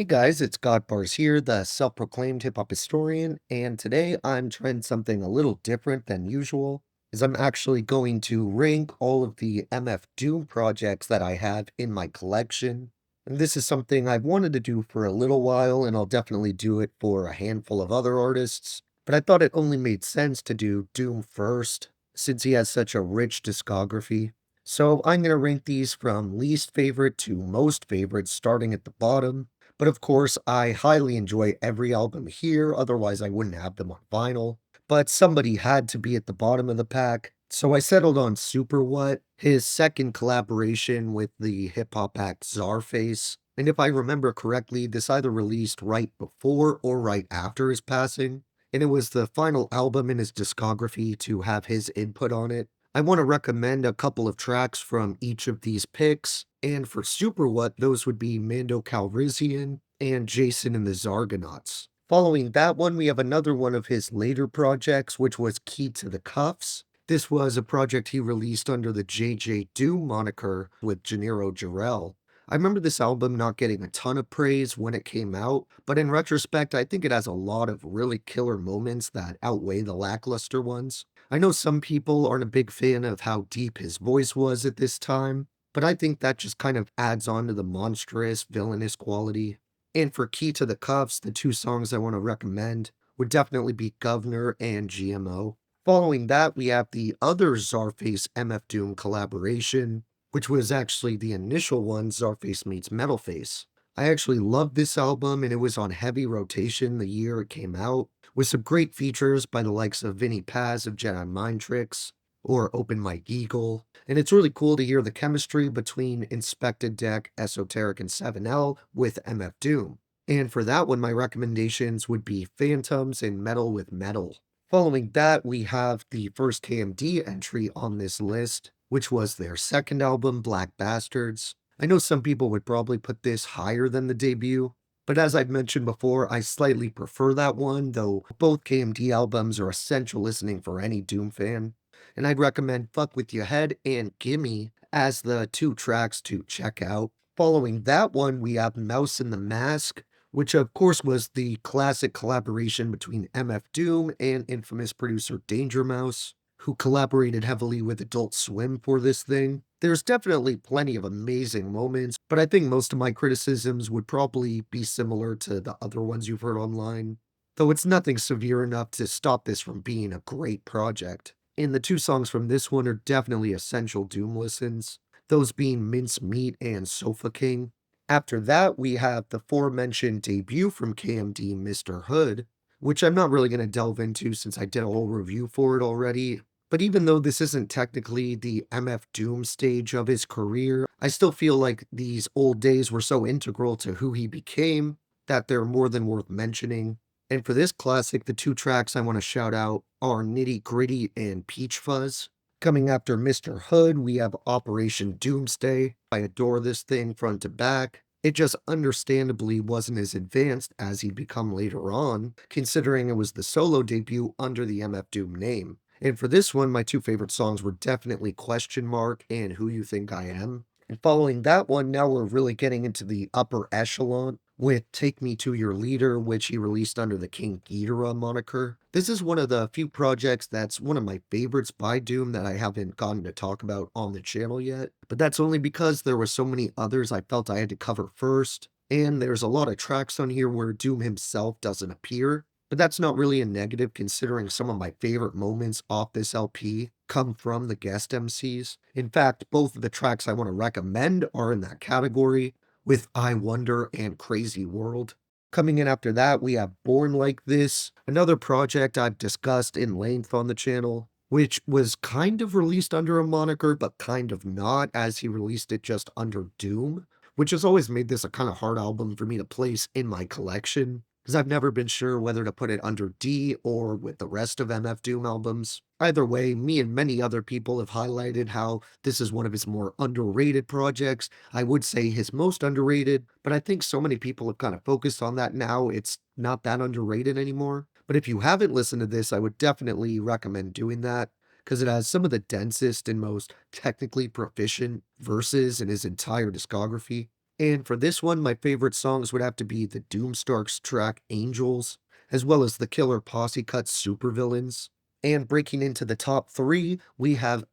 Hey guys, it's Godbars here, the self-proclaimed hip-hop historian, and today I'm trying something a little different than usual, is I'm actually going to rank all of the MF Doom projects that I have in my collection. And this is something I've wanted to do for a little while, and I'll definitely do it for a handful of other artists, but I thought it only made sense to do Doom first, since he has such a rich discography. So I'm going to rank these from least favorite to most favorite, starting at the bottom. But of course, I highly enjoy every album here, otherwise I wouldn't have them on vinyl. But somebody had to be at the bottom of the pack, so I settled on Super What, his second collaboration with the hip-hop act Czarface. And if I remember correctly, this either released right before or right after his passing, and it was the final album in his discography to have his input on it. I want to recommend a couple of tracks from each of these picks, and for Super What, those would be Mando Calrissian and Jason and the Zargonauts. Following that one, we have another one of his later projects, which was Key to the Cuffs. This was a project he released under the JJ Doom moniker with Gennaro Jarrell. I remember this album not getting a ton of praise when it came out, but in retrospect, I think it has a lot of really killer moments that outweigh the lackluster ones. I know some people aren't a big fan of how deep his voice was at this time, but I think that just kind of adds on to the monstrous, villainous quality. And for Key to the Cuffs, the two songs I want to recommend would definitely be Governor and GMO. Following that, we have the other Czarface MF Doom collaboration, which was actually the initial one, Czarface meets Metalface. I actually loved this album, and it was on heavy rotation the year it came out, with some great features by the likes of Vinny Paz of Jedi Mind Tricks, or Open Mike Eagle, and it's really cool to hear the chemistry between Inspected Deck, Esoteric, and 7L with MF Doom. And for that one, my recommendations would be Phantoms and Metal with Metal. Following that, we have the first KMD entry on this list, which was their second album, Black Bastards. I know some people would probably put this higher than the debut, but as I've mentioned before, I slightly prefer that one, though both KMD albums are essential listening for any Doom fan. And I'd recommend Fuck With Your Head and Gimme as the two tracks to check out. Following that one, we have Mouse in the Mask, which of course was the classic collaboration between MF Doom and infamous producer Danger Mouse, who collaborated heavily with Adult Swim for this thing. There's definitely plenty of amazing moments, but I think most of my criticisms would probably be similar to the other ones you've heard online, though it's nothing severe enough to stop this from being a great project. And the two songs from this one are definitely essential Doom listens, those being Mince Meat and Sofa King. After that, we have the aforementioned debut from KMD, Mr. Hood, which I'm not really going to delve into since I did a whole review for it already. But even though this isn't technically the MF Doom stage of his career, I still feel like these old days were so integral to who he became that they're more than worth mentioning. And for this classic, the two tracks I want to shout out are Nitty Gritty and Peach Fuzz. Coming after Mr. Hood, we have Operation Doomsday. I adore this thing front to back. It just understandably wasn't as advanced as he'd become later on, considering it was the solo debut under the MF Doom name. And for this one, my two favorite songs were definitely Question Mark and Who You Think I Am. And following that one, now we're really getting into the upper echelon with Take Me to Your Leader, which he released under the King Geedorah moniker. This is one of the few projects that's one of my favorites by Doom that I haven't gotten to talk about on the channel yet, but that's only because there were so many others I felt I had to cover first, and there's a lot of tracks on here where Doom himself doesn't appear, but that's not really a negative considering some of my favorite moments off this LP come from the guest MCs. In fact, both of the tracks I want to recommend are in that category, with I Wonder and Crazy World. Coming in after that, we have Born Like This, another project I've discussed in length on the channel, which was kind of released under a moniker, but kind of not, as he released it just under Doom, which has always made this a kind of hard album for me to place in my collection, because I've never been sure whether to put it under D or with the rest of MF Doom albums. Either way, me and many other people have highlighted how this is one of his more underrated projects. I would say his most underrated, but I think so many people have kind of focused on that now, it's not that underrated anymore. But if you haven't listened to this, I would definitely recommend doing that, because it has some of the densest and most technically proficient verses in his entire discography. And for this one, my favorite songs would have to be the Doomstar's track Angels, as well as the Killer Posse Cut Supervillains. And breaking into the top three, we have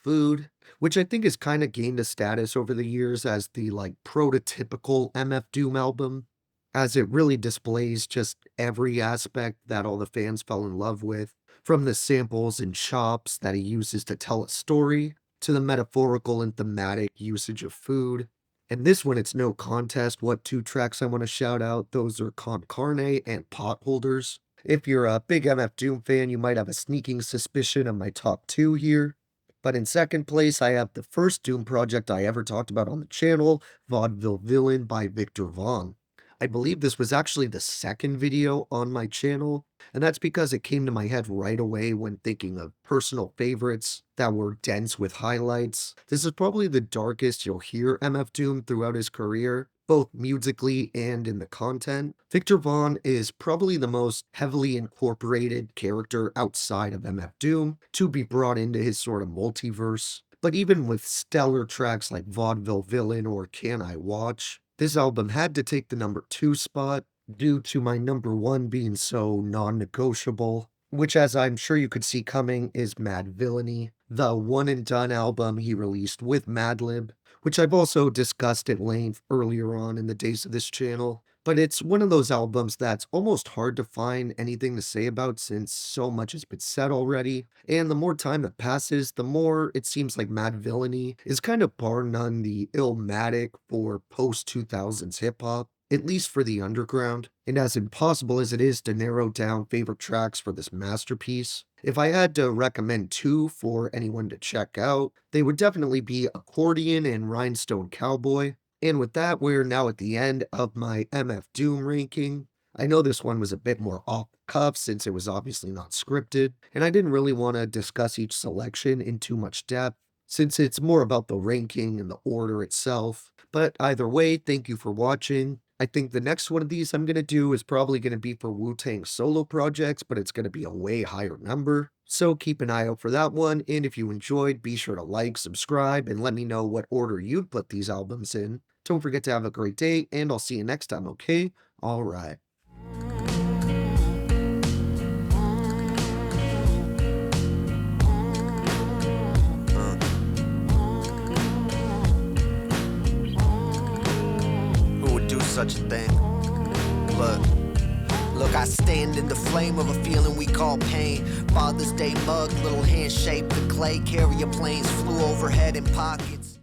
Food, which I think has kind of gained a status over the years as the prototypical MF Doom album, as it really displays just every aspect that all the fans fell in love with, from the samples and chops that he uses to tell a story, to the metaphorical and thematic usage of food. And this one, it's no contest what two tracks I want to shout out. Those are Con Carne and Potholders. If you're a big MF Doom fan, you might have a sneaking suspicion of my top two here. But in second place, I have the first Doom project I ever talked about on the channel, Vaudeville Villain by Viktor Vaughn. I believe this was actually the second video on my channel, and that's because it came to my head right away when thinking of personal favorites that were dense with highlights. This is probably the darkest you'll hear MF Doom throughout his career, both musically and in the content. Viktor Vaughn is probably the most heavily incorporated character outside of MF Doom to be brought into his sort of multiverse. But even with stellar tracks like Vaudeville Villain or Can I Watch, this album had to take the number 2 spot due to my number 1 being so non-negotiable, which, as I'm sure you could see coming, is Madvillainy, the one and done album he released with Madlib, which I've also discussed at length earlier on in the days of this channel. But it's one of those albums that's almost hard to find anything to say about since so much has been said already, and the more time that passes, the more it seems like Madvillainy is kind of bar none the Illmatic for post-2000s hip-hop, at least for the underground. And as impossible as it is to narrow down favorite tracks for this masterpiece, if I had to recommend two for anyone to check out, they would definitely be Accordion and Rhinestone Cowboy. And with that, we're now at the end of my MF Doom ranking. I know this one was a bit more off the cuff since it was obviously not scripted, and I didn't really want to discuss each selection in too much depth, since it's more about the ranking and the order itself. But either way, thank you for watching. I think the next one of these I'm going to do is probably going to be for Wu-Tang solo projects, but it's going to be a way higher number. So keep an eye out for that one, and if you enjoyed, be sure to like, subscribe, and let me know what order you'd put these albums in. Don't forget to have a great day, and I'll see you next time, okay? Alright. Who would do such a thing? Look, I stand in the flame of a feeling we call pain. Father's Day mug, little hand shaped in clay. Carrier planes flew overhead in pockets.